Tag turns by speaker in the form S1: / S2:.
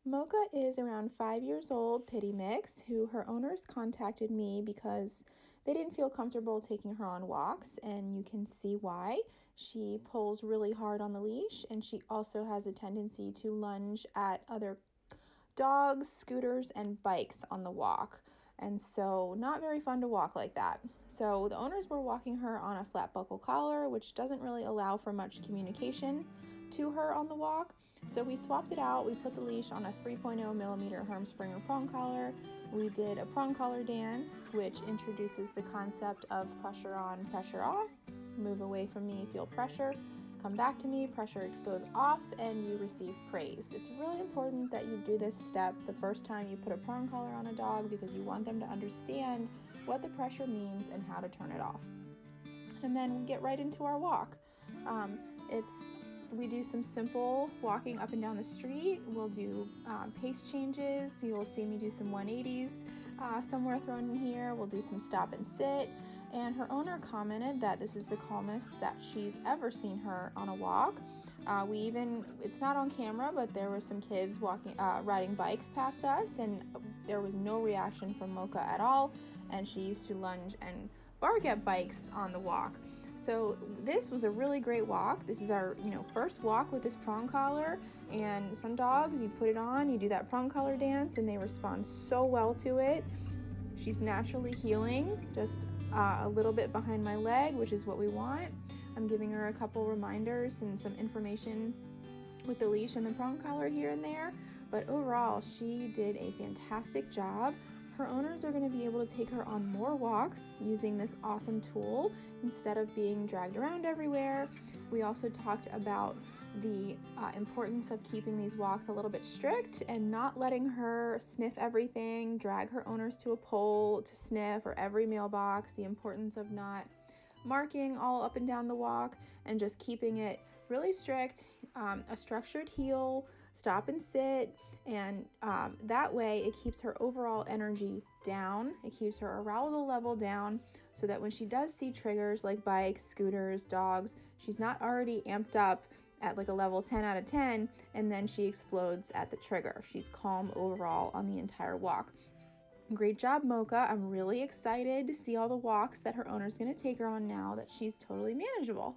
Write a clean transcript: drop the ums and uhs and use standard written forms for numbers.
S1: Moka is around 5 years old, pitty mix, who her owners contacted me because they didn't feel comfortable taking her on walks, and you can see why. She pulls really hard on the leash, and she also has a tendency to lunge at other dogs, scooters, and bikes on the walk. And so not very fun to walk like that. So the owners were walking her on a flat buckle collar, which doesn't really allow for much communication to her on the walk. So we swapped it out. We put the leash on a 3.0 millimeter Herm Sprenger Prong collar. We did a prong collar dance, which introduces the concept of pressure on, pressure off. Move away from me, feel pressure. Come back to me, pressure goes off, and you receive praise. It's really important that you do this step the first time you put a prong collar on a dog because you want them to understand what the pressure means and how to turn it off. And then we get right into our walk. We do some simple walking up and down the street. We'll do pace changes. You'll see me do some 180s somewhere thrown in here. We'll do some stop and sit. And her owner commented that this is the calmest that she's ever seen her on a walk. It's not on camera, but there were some kids riding bikes past us, and there was no reaction from Moka at all. And she used to lunge and bark at bikes on the walk. So this was a really great walk. This is our first walk with this prong collar, and some dogs, you put it on, you do that prong collar dance, and they respond so well to it. She's naturally healing, just a little bit behind my leg, which is what we want. I'm giving her a couple reminders and some information with the leash and the prong collar here and there, but overall she did a fantastic job. Her owners are going to be able to take her on more walks using this awesome tool instead of being dragged around everywhere. We also talked about the importance of keeping these walks a little bit strict and not letting her sniff everything, drag her owners to a pole to sniff, or every mailbox, the importance of not marking all up and down the walk and just keeping it really strict, a structured heel, stop and sit, and that way it keeps her overall energy down. It keeps her arousal level down so that when she does see triggers like bikes, scooters, dogs, she's not already amped up at like a level 10 out of 10 and then she explodes at the trigger. She's calm overall on the entire walk. Great job, Moka. I'm really excited to see all the walks that her owner's going to take her on now that she's totally manageable.